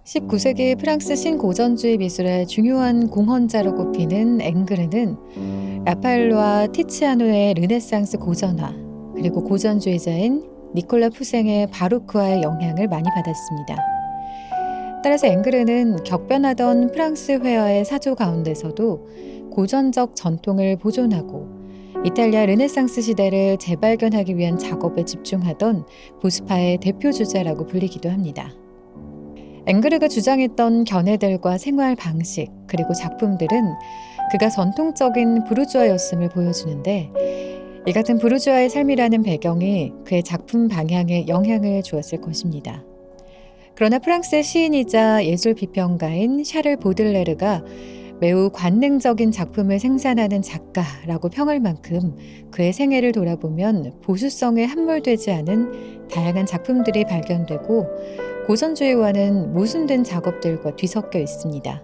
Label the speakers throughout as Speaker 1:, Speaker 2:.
Speaker 1: 19세기 프랑스 신고전주의 미술의 중요한 공헌자로 꼽히는 앵그르는 라파엘로와 티치아노의 르네상스 고전화, 그리고 고전주의자인 니콜라 푸생의 바로크화의 영향을 많이 받았습니다. 따라서 앵그르는 격변하던 프랑스 회화의 사조 가운데서도 고전적 전통을 보존하고 이탈리아 르네상스 시대를 재발견하기 위한 작업에 집중하던 보수파의 대표 주자라고 불리기도 합니다. 앵그르가 주장했던 견해들과 생활 방식, 그리고 작품들은 그가 전통적인 부르주아였음을 보여주는데, 이 같은 부르주아의 삶이라는 배경이 그의 작품 방향에 영향을 주었을 것입니다. 그러나 프랑스의 시인이자 예술 비평가인 샤를 보들레르가 매우 관능적인 작품을 생산하는 작가라고 평할 만큼 그의 생애를 돌아보면 보수성에 함몰되지 않은 다양한 작품들이 발견되고 고전주의와는 모순된 작업들과 뒤섞여 있습니다.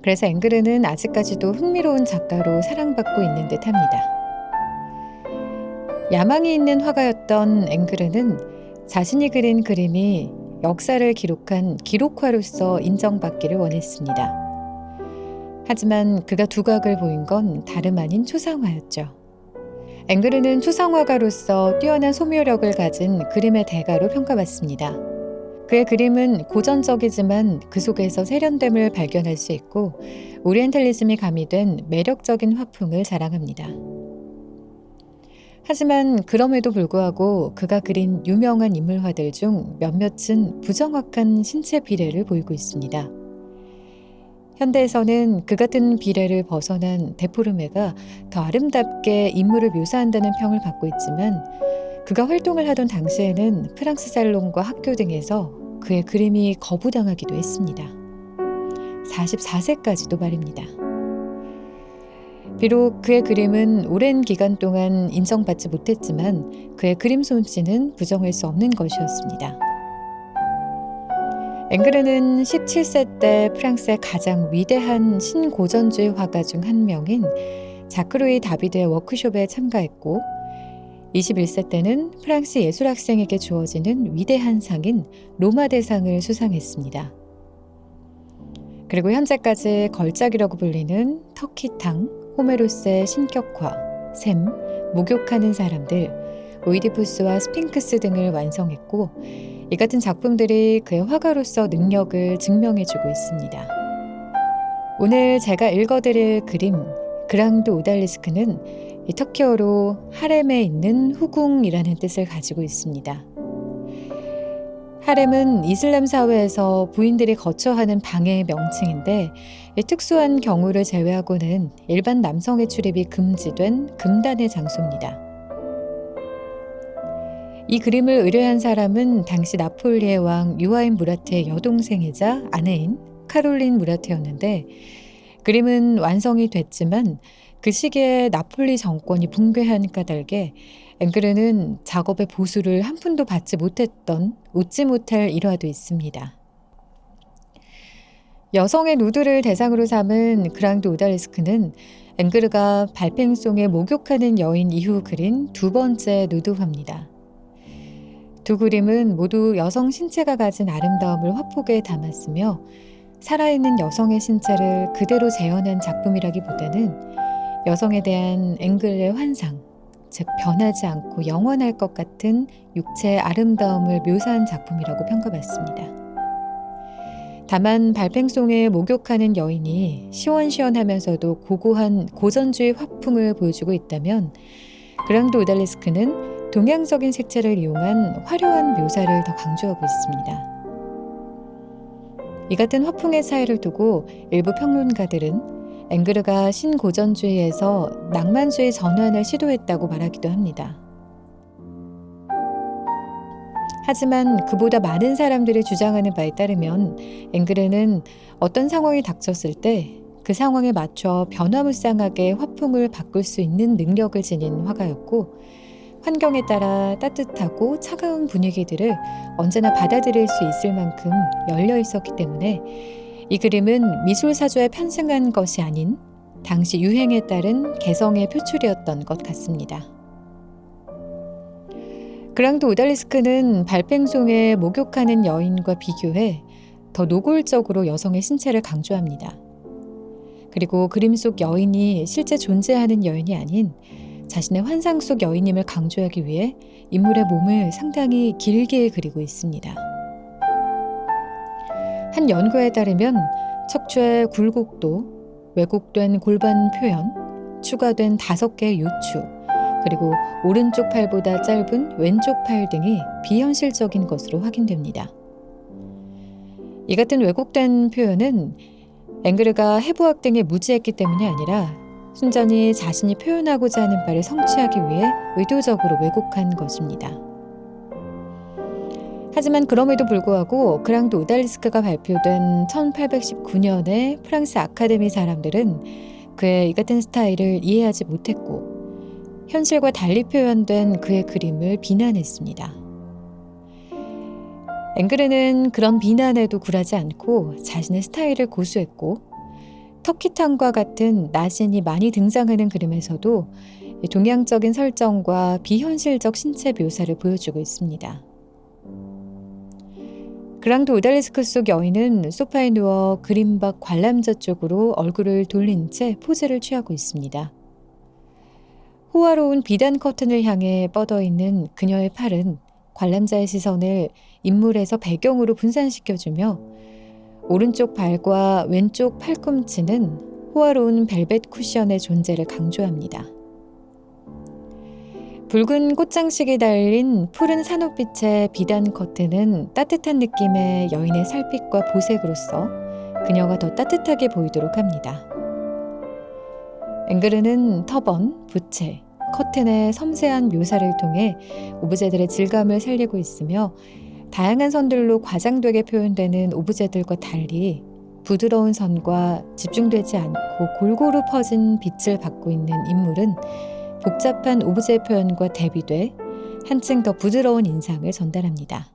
Speaker 1: 그래서 앵그르는 아직까지도 흥미로운 작가로 사랑받고 있는 듯합니다. 야망이 있는 화가였던 앵그르는 자신이 그린 그림이 역사를 기록한 기록화로서 인정받기를 원했습니다. 하지만 그가 두각을 보인 건 다름 아닌 초상화였죠. 앵그르는 초상화가로서 뛰어난 소묘력을 가진 그림의 대가로 평가받습니다. 그의 그림은 고전적이지만 그 속에서 세련됨을 발견할 수 있고 오리엔탈리즘이 가미된 매력적인 화풍을 자랑합니다. 하지만 그럼에도 불구하고 그가 그린 유명한 인물화들 중 몇몇은 부정확한 신체 비례를 보이고 있습니다. 현대에서는 그 같은 비례를 벗어난 데포르메가 더 아름답게 인물을 묘사한다는 평을 받고 있지만, 그가 활동을 하던 당시에는 프랑스 살롱과 학교 등에서 그의 그림이 거부당하기도 했습니다. 44세까지도 말입니다. 비록 그의 그림은 오랜 기간 동안 인정받지 못했지만 그의 그림 솜씨는 부정할 수 없는 것이었습니다. 앵그르는 17세 때 프랑스의 가장 위대한 신고전주의 화가 중 한 명인 자크루이 다비드의 워크숍에 참가했고, 21세 때는 프랑스 예술학생에게 주어지는 위대한 상인 로마 대상을 수상했습니다. 그리고 현재까지 걸작이라고 불리는 터키탕, 호메로스의 신격화, 샘, 목욕하는 사람들, 오이디푸스와 스핑크스 등을 완성했고, 이 같은 작품들이 그의 화가로서 능력을 증명해주고 있습니다. 오늘 제가 읽어드릴 그림 그랑드 오달리스크는 이 터키어로 하렘에 있는 후궁이라는 뜻을 가지고 있습니다. 하렘은 이슬람 사회에서 부인들이 거처하는 방의 명칭인데, 이 특수한 경우를 제외하고는 일반 남성의 출입이 금지된 금단의 장소입니다. 이 그림을 의뢰한 사람은 당시 나폴리의 왕 유아인 무라트의 여동생이자 아내인 카롤린 무라트였는데, 그림은 완성이 됐지만 그 시기에 나폴리 정권이 붕괴한 까닭에 앵그르는 작업의 보수를 한 푼도 받지 못했던 웃지 못할 일화도 있습니다. 여성의 누드를 대상으로 삼은 그랑드 오달리스크는 앵그르가 발팽송에 목욕하는 여인 이후 그린 두 번째 누드화입니다. 두 그림은 모두 여성 신체가 가진 아름다움을 화폭에 담았으며, 살아있는 여성의 신체를 그대로 재현한 작품이라기보다는 여성에 대한 앵글의 환상, 즉 변하지 않고 영원할 것 같은 육체의 아름다움을 묘사한 작품이라고 평가받습니다. 다만 발팽송에 목욕하는 여인이 시원시원하면서도 고고한 고전주의 화풍을 보여주고 있다면, 그랑드 오달리스크는 동양적인 색채를 이용한 화려한 묘사를 더 강조하고 있습니다. 이 같은 화풍의 차이를 두고 일부 평론가들은 앵그르가 신고전주의에서 낭만주의 전환을 시도했다고 말하기도 합니다. 하지만 그보다 많은 사람들이 주장하는 바에 따르면 앵그르는 어떤 상황이 닥쳤을 때 그 상황에 맞춰 변화무쌍하게 화풍을 바꿀 수 있는 능력을 지닌 화가였고, 환경에 따라 따뜻하고 차가운 분위기들을 언제나 받아들일 수 있을 만큼 열려 있었기 때문에 이 그림은 미술사조에 편승한 것이 아닌 당시 유행에 따른 개성의 표출이었던 것 같습니다. 그랑도 오달리스크는 발팽송에 목욕하는 여인과 비교해 더 노골적으로 여성의 신체를 강조합니다. 그리고 그림 속 여인이 실제 존재하는 여인이 아닌 자신의 환상 속 여인임을 강조하기 위해 인물의 몸을 상당히 길게 그리고 있습니다. 한 연구에 따르면 척추의 굴곡도, 왜곡된 골반 표현, 추가된 5개의 요추, 그리고 오른쪽 팔보다 짧은 왼쪽 팔 등이 비현실적인 것으로 확인됩니다. 이 같은 왜곡된 표현은 앵그르가 해부학 등에 무지했기 때문이 아니라 순전히 자신이 표현하고자 하는 바를 성취하기 위해 의도적으로 왜곡한 것입니다. 하지만 그럼에도 불구하고 그랑도 오달리스크가 발표된 1819년에 프랑스 아카데미 사람들은 그의 이 같은 스타일을 이해하지 못했고 현실과 달리 표현된 그의 그림을 비난했습니다. 앵그르는 그런 비난에도 굴하지 않고 자신의 스타일을 고수했고 터키탕과 같은 나신이 많이 등장하는 그림에서도 동양적인 설정과 비현실적 신체 묘사를 보여주고 있습니다. 그랑도 오달리스크 속 여인은 소파에 누워 그림 밖 관람자 쪽으로 얼굴을 돌린 채 포즈를 취하고 있습니다. 호화로운 비단 커튼을 향해 뻗어있는 그녀의 팔은 관람자의 시선을 인물에서 배경으로 분산시켜주며 오른쪽 발과 왼쪽 팔꿈치는 호화로운 벨벳 쿠션의 존재를 강조합니다. 붉은 꽃장식이 달린 푸른 산호빛의 비단 커튼은 따뜻한 느낌의 여인의 살빛과 보색으로서 그녀가 더 따뜻하게 보이도록 합니다. 앵그르는 터번, 부채, 커튼의 섬세한 묘사를 통해 오브제들의 질감을 살리고 있으며 다양한 선들로 과장되게 표현되는 오브제들과 달리 부드러운 선과 집중되지 않고 골고루 퍼진 빛을 받고 있는 인물은 복잡한 오브제 표현과 대비돼 한층 더 부드러운 인상을 전달합니다.